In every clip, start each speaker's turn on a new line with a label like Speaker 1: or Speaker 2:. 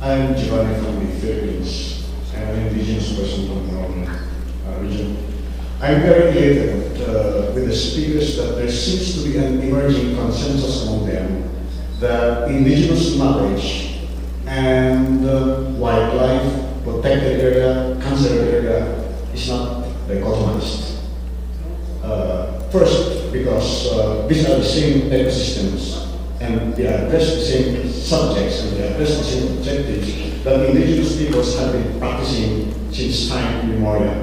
Speaker 1: I'm Giovanni from the Philippines. I'm an indigenous person from the northern region. I'm very elated with the speakers that there seems to be an emerging consensus among them that indigenous knowledge and wildlife, protected area, conserved area is not dichotomized. First, because these are the same ecosystems and they address the same subjects and they address the same objectives that indigenous peoples have been practicing since time immemorial.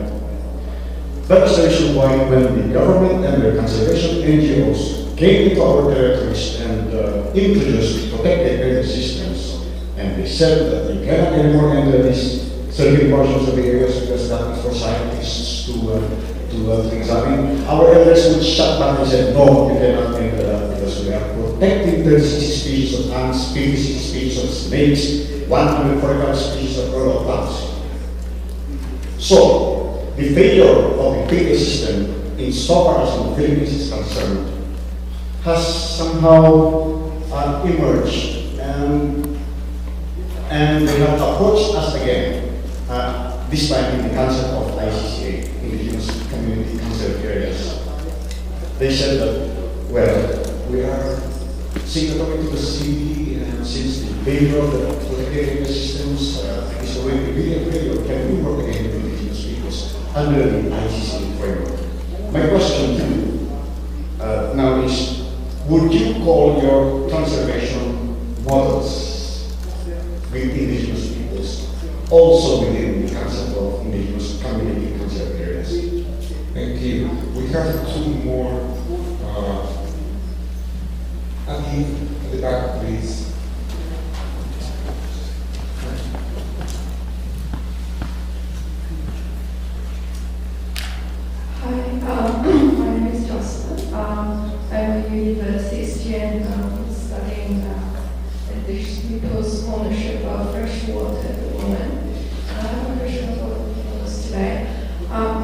Speaker 1: That is the reason why when the government and the conservation NGOs came into our territories and introduced protected area systems, and they said that you cannot anymore enter these certain portions of the areas because that is for scientists to examine. Our elders would shut back and said, no, you cannot enter that because we are protecting 36 species of ants, 56 species of snakes, 145 species of rural plants. So, the failure of the PA system, insofar as the Philippines is concerned, has somehow emerged and they have approached us again, this time in the concept of ICCA, Indigenous Community Conserved Areas. They said that, well, we are signatory to the CEESP, and since the failure of the protected area systems is already really a failure, can we work again with indigenous peoples under the ICCA framework? My question to you now is, would you call your conservation models with indigenous peoples also within the concept of indigenous community conserved areas?
Speaker 2: Thank you. We have two more. Andy, at the back, please.
Speaker 3: Hi, my name is Jocelyn. I'm a university student studying indigenous people's ownership of fresh water at the moment. I have a question for us today.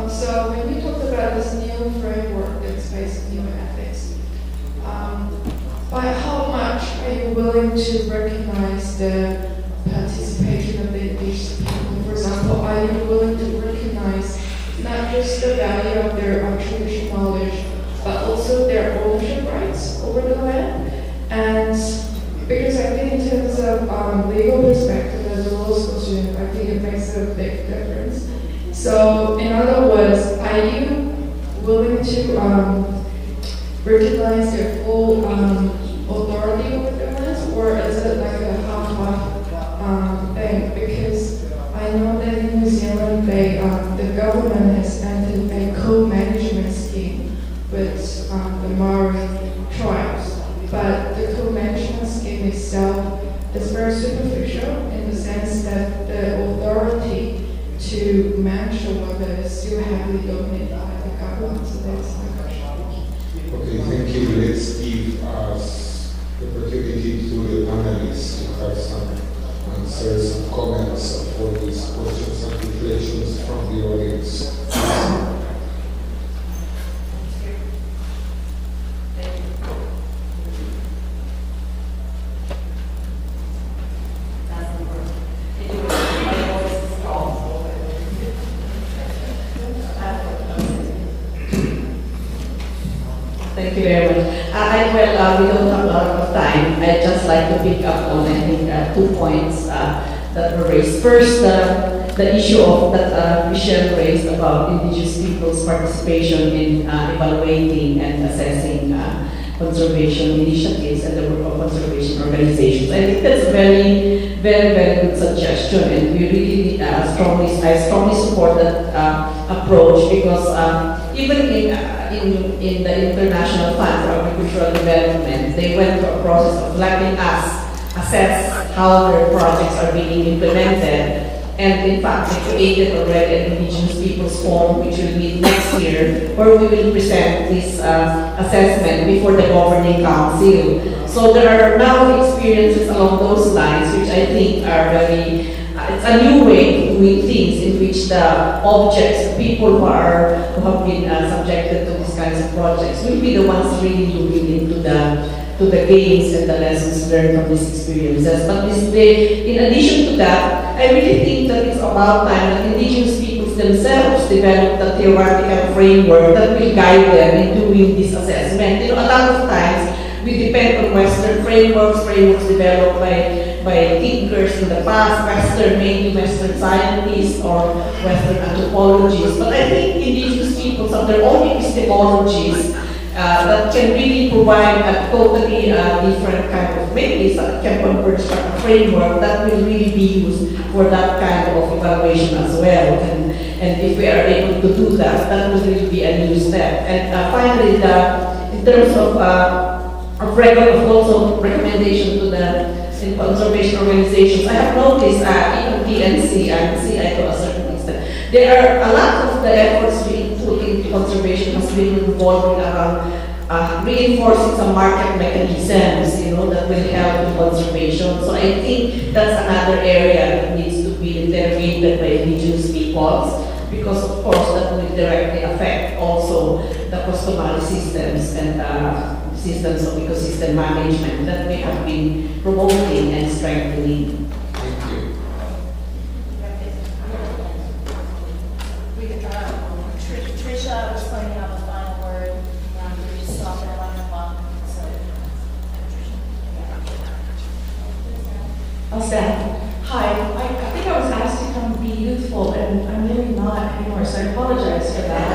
Speaker 3: So when you talk about this new framework that's based on human ethics, by how much are you willing to recognize the participation of the indigenous people? For example, are you willing to recognize not just the value of their traditional knowledge, but also their ownership rights over the land? And because I think in terms of legal perspective as a law school student, I think it makes a big difference. So in other words, are you willing to recognize their full authority over their lands, or is it like a half-half thing? Because I know that in New Zealand, the government has entered a co-management scheme with the Maori tribes, but the co-management scheme itself is very superficial in the sense that the authority to manage the water is still heavily dominated by the government. So that's my question.
Speaker 2: Okay, thank you. Let's give us the opportunity to the panelists to have some answers and comments for these questions and reflections from the audience.
Speaker 4: Thank you very much. We don't have a lot of time. I'd just like to pick up on, I think, 2 points that were raised. First, the issue of that Michelle raised about indigenous people's participation in evaluating and assessing conservation initiatives and the work of conservation organizations. I think that's a very, very, very good suggestion, and we really I strongly support that approach, because even in the International Fund for Agricultural Development, they went through a process of letting us assess how their projects are being implemented. And in fact, they created already an Indigenous Peoples Forum, which will meet next year, where we will present this assessment before the Governing Council. So there are now experiences along those lines, which I think are very, it's a new way of doing things, in which the objects, the people who have been subjected to these kinds of projects, will be the ones really looking into the to the gains and the lessons learned from these experiences. But in addition to that, I really think that it's about time that Indigenous peoples themselves develop the theoretical framework that will guide them in doing this assessment. A lot of times we depend on Western frameworks developed by thinkers in the past, maybe Western scientists or Western anthropologists. But I think Indigenous peoples have their own epistemologies that can really provide a totally different kind of, maybe can converge a framework that will really be used for that kind of evaluation as well. And if we are able to do that, that will really be a new step. And finally, in terms of also recommendation to the conservation organizations, I have noticed even PNC and CI to a certain extent, there are a lot of the efforts being put into conservation has been revolving around reinforcing some market mechanisms, that will help in conservation. So I think that's another area that needs to be intervened by Indigenous peoples, because of course that will directly affect also the customary systems and systems of ecosystem management that we have been promoting and strengthening.
Speaker 2: Thank you.
Speaker 5: Tricia was pointing out the final word. We just stopped at 11 o'clock. So,
Speaker 6: I'll stand. Hi, I think I was asked to come be youthful, and I'm really not anymore, so I apologize for that.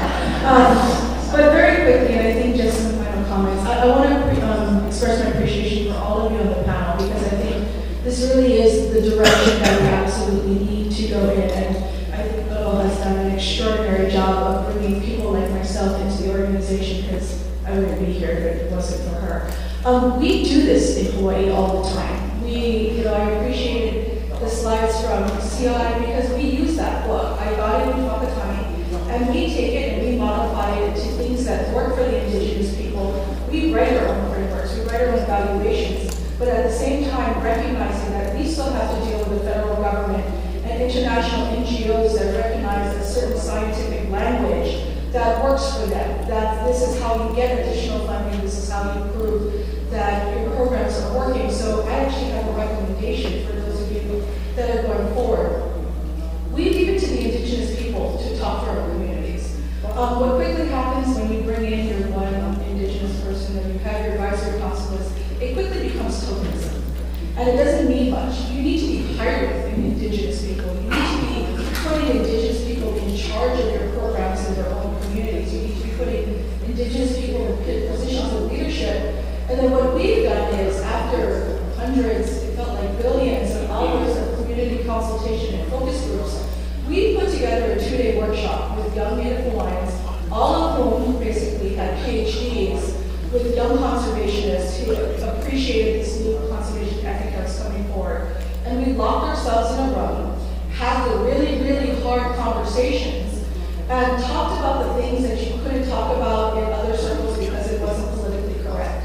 Speaker 6: But very quickly, and I think just some final comments, I want to express my appreciation for all of you on the panel, because I think this really is the direction that we absolutely need to go in, and I think Little has done an extraordinary job of bringing people like myself into the organization, because I wouldn't be here if it wasn't for her. We do this in Hawaii all the time. I appreciated the slides from CI because we use that book. I got it in Whakatane, and we take it and we modify it to things that work for the Indigenous people. We write our own frameworks, we write our own evaluations, but at the same time recognizing that we still have to deal with the federal government and international NGOs that recognize a certain scientific language that works for them, that this is how you get additional funding, this is how you prove that your programs are working. So I actually have a recommendation for those of you that are going forward. We leave it to the Indigenous people to talk to our communities. What quickly happens when you bring in your one Indigenous person and you have your advisory councils, it quickly becomes tokenism. And it doesn't mean much. You need to be hired with Indigenous people. You need to be putting Indigenous people in charge of your programs in their own communities. You need to be putting Indigenous people in positions of leadership. And then what we've done is, after hundreds, it felt like billions of hours of community consultation and focus groups, we put together a 2-day workshop with young Native Hawaiians, all of whom basically had PhDs, with young conservationists who appreciated this new conservation ethic that's coming forward. And we locked ourselves in a room, had the really, really hard conversations, and talked about the things that you couldn't talk about in other circles because it wasn't politically correct.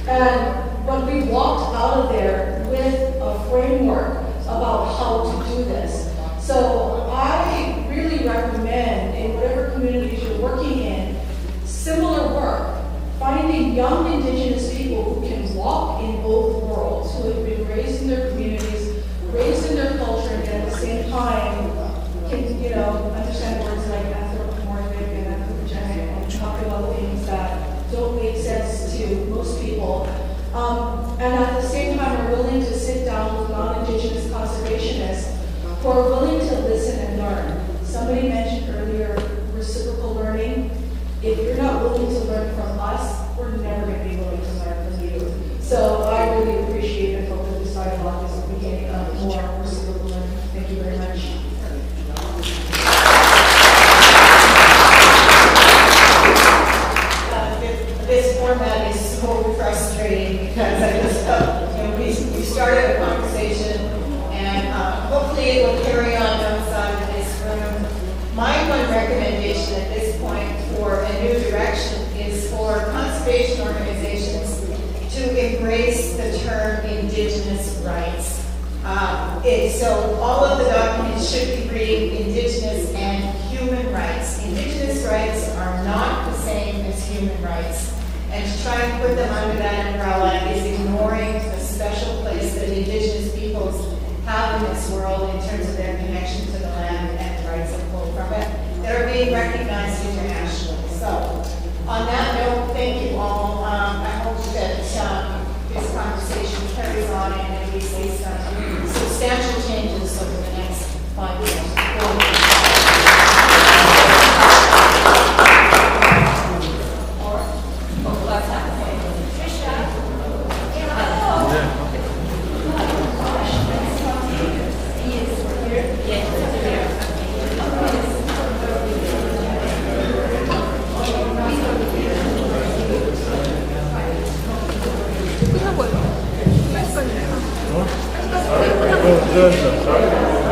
Speaker 6: And but we walked out of there with a framework about how to do this. So I really recommend, in whatever communities you're working in, similar work, finding young Indigenous people who can walk in both worlds, who have been raised in their communities, raised in their culture, and at the same time can, understand words like anthropomorphic and anthropogenic and talk about things that don't make sense to most people. And at the same time are willing to sit down with non-Indigenous conservationists who are willing to listen and learn. Somebody mentioned earlier reciprocal learning. If you're not willing to learn from us, we're never going to be willing to learn from you. So I really appreciate and hope that this dialogue is the beginning of more reciprocal learning. Thank you very much.
Speaker 5: This format is so frustrating because I just, we started a conversation and hopefully it will carry on outside of this room. My one recommendation at this point for a new direction is for conservation organizations to embrace the term Indigenous rights. So all of the documents should be reading Indigenous and human rights. Indigenous rights are not the same as human rights. And to try and put them under that umbrella is ignoring the special place that Indigenous peoples have in this world in terms of their connection to the land and the rights that flow from it, that are being recognized internationally. So, on that note, thank you all. I hope that this conversation carries on and that we see some substantial changes over the next 5 years.
Speaker 7: Good.